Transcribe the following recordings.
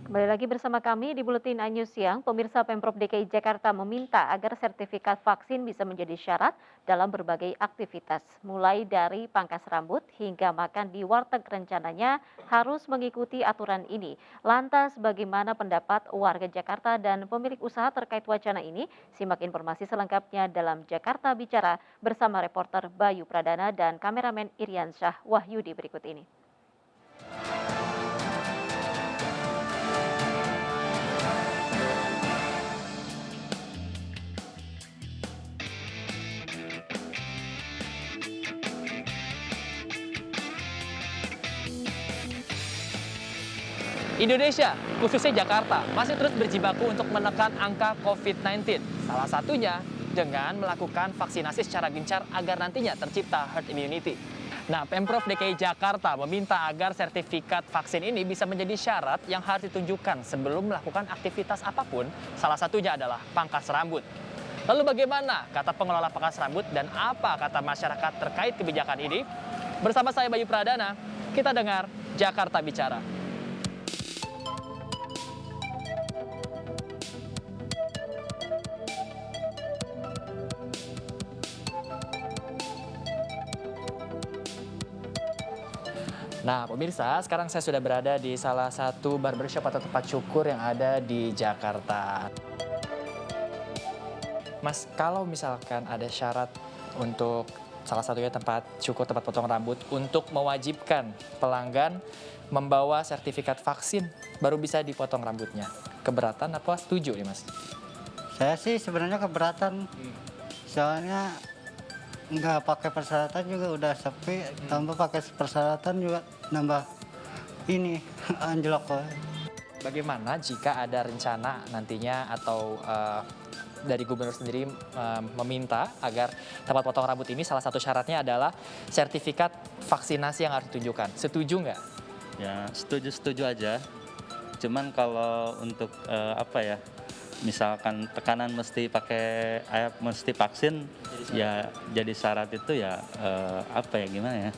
Kembali lagi bersama kami di Buletin News Siang. Pemirsa Pemprov DKI Jakarta meminta agar sertifikat vaksin bisa menjadi syarat dalam berbagai aktivitas. Mulai dari pangkas rambut hingga makan di warteg rencananya harus mengikuti aturan ini. Lantas bagaimana pendapat warga Jakarta dan pemilik usaha terkait wacana ini? Simak informasi selengkapnya dalam Jakarta Bicara bersama reporter Bayu Pradana dan kameramen Irian Syah Wahyudi berikut ini. Indonesia, khususnya Jakarta, masih terus berjibaku untuk menekan angka COVID-19. Salah satunya dengan melakukan vaksinasi secara gencar agar nantinya tercipta herd immunity. Nah, Pemprov DKI Jakarta meminta agar sertifikat vaksin ini bisa menjadi syarat yang harus ditunjukkan sebelum melakukan aktivitas apapun, salah satunya adalah pangkas rambut. Lalu bagaimana kata pengelola pangkas rambut dan apa kata masyarakat terkait kebijakan ini? Bersama saya Bayu Pradana, kita dengar Jakarta Bicara. Nah, pemirsa, sekarang saya sudah berada di salah satu barbershop atau tempat cukur yang ada di Jakarta. Mas, kalau misalkan ada syarat untuk salah satunya tempat cukur, tempat potong rambut, untuk mewajibkan pelanggan membawa sertifikat vaksin baru bisa dipotong rambutnya. Keberatan apa setuju nih, Mas? Saya sih sebenarnya keberatan, soalnya nggak pakai persyaratan juga udah sepi, tambah pakai persyaratan juga nambah ini anjlok. Bagaimana jika ada rencana nantinya atau dari gubernur sendiri meminta agar tempat potong rambut ini salah satu syaratnya adalah sertifikat vaksinasi yang harus ditunjukkan. Setuju nggak? Ya, setuju-setuju aja. Cuman kalau untuk misalkan tekanan mesti vaksin, ya jadi syarat itu ya gimana ya?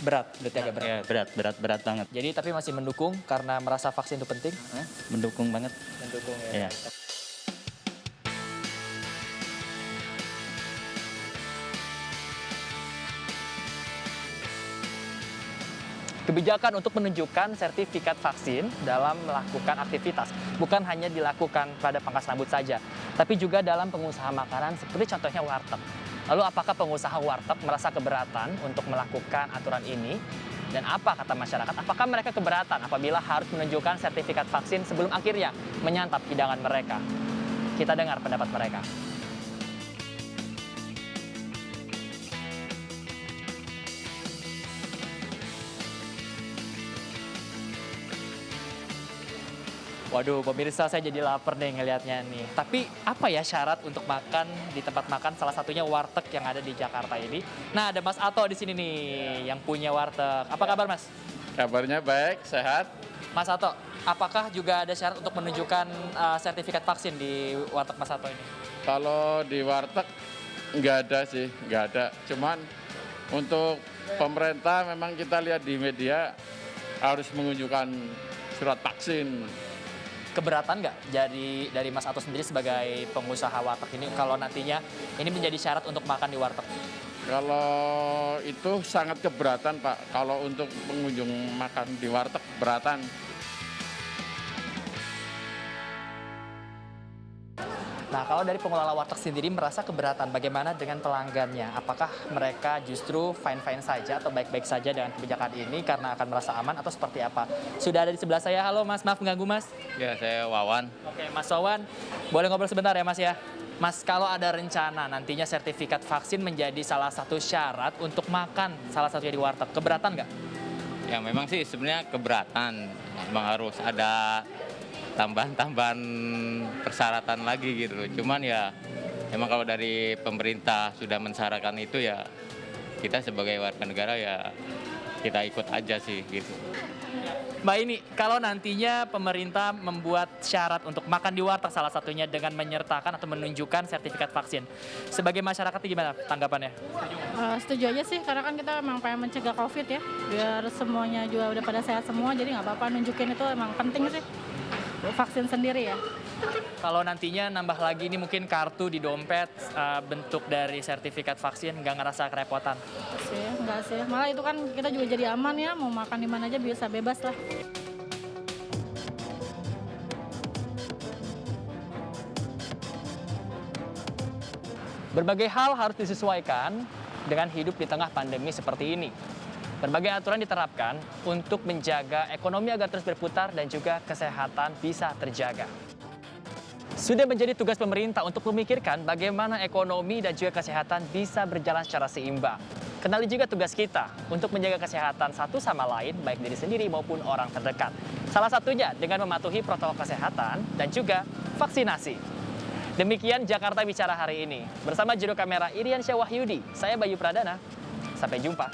Berat, berarti agak berat. Ya, berat banget. Jadi tapi masih mendukung karena merasa vaksin itu penting? Mendukung banget. Mendukung ya. Ya. Kebijakan untuk menunjukkan sertifikat vaksin dalam melakukan aktivitas bukan hanya dilakukan pada pangkas rambut saja, tapi juga dalam pengusaha makanan seperti contohnya warteg. Lalu apakah pengusaha warteg merasa keberatan untuk melakukan aturan ini? Dan apa kata masyarakat? Apakah mereka keberatan apabila harus menunjukkan sertifikat vaksin sebelum akhirnya menyantap hidangan mereka? Kita dengar pendapat mereka. Waduh, pemirsa saya jadi lapar nih ngelihatnya nih. Tapi apa ya syarat untuk makan di tempat makan salah satunya warteg yang ada di Jakarta ini? Nah, ada Mas Ato di sini nih yang punya warteg. Apa kabar, Mas? Kabarnya baik, sehat. Mas Ato, apakah juga ada syarat untuk menunjukkan sertifikat vaksin di warteg Mas Ato ini? Kalau di warteg nggak ada sih, nggak ada. Cuman untuk pemerintah memang kita lihat di media harus menunjukkan surat vaksin. Keberatan nggak dari Mas Ato sendiri sebagai pengusaha warteg ini kalau nantinya ini menjadi syarat untuk makan di warteg? Kalau itu sangat keberatan, Pak. Kalau untuk pengunjung makan di warteg, keberatan. Nah, kalau dari pengelola warteg sendiri merasa keberatan, bagaimana dengan pelanggannya? Apakah mereka justru fine-fine saja atau baik-baik saja dengan kebijakan ini karena akan merasa aman atau seperti apa? Sudah ada di sebelah saya. Halo Mas, maaf mengganggu Mas. Ya, saya Wawan. Oke, Mas Wawan, boleh ngobrol sebentar ya Mas ya? Mas, kalau ada rencana nantinya sertifikat vaksin menjadi salah satu syarat untuk makan salah satunya di warteg, keberatan nggak? Ya memang sih sebenarnya keberatan, memang harus ada tambahan-tambahan persyaratan lagi gitu loh. Cuman ya emang kalau dari pemerintah sudah mensyaratkan itu ya kita sebagai warga negara ya kita ikut aja sih gitu. Mbak ini, kalau nantinya pemerintah membuat syarat untuk makan di warteg salah satunya dengan menyertakan atau menunjukkan sertifikat vaksin, sebagai masyarakat gimana tanggapannya? Setuju aja sih, karena kan kita emang pengen mencegah COVID ya, biar semuanya juga udah pada sehat semua, jadi nggak apa-apa nunjukin itu emang penting sih, vaksin sendiri ya. Kalau nantinya nambah lagi ini mungkin kartu di dompet bentuk dari sertifikat vaksin, nggak ngerasa kerepotan. Enggak sih, malah itu kan kita juga jadi aman ya, mau makan di mana aja bisa bebas lah. Berbagai hal harus disesuaikan dengan hidup di tengah pandemi seperti ini. Berbagai aturan diterapkan untuk menjaga ekonomi agar terus berputar dan juga kesehatan bisa terjaga. Sudah menjadi tugas pemerintah untuk memikirkan bagaimana ekonomi dan juga kesehatan bisa berjalan secara seimbang. Kenali juga tugas kita untuk menjaga kesehatan satu sama lain, baik diri sendiri maupun orang terdekat. Salah satunya dengan mematuhi protokol kesehatan dan juga vaksinasi. Demikian Jakarta Bicara hari ini. Bersama juru kamera Irian Syah Wahyudi, saya Bayu Pradana. Sampai jumpa.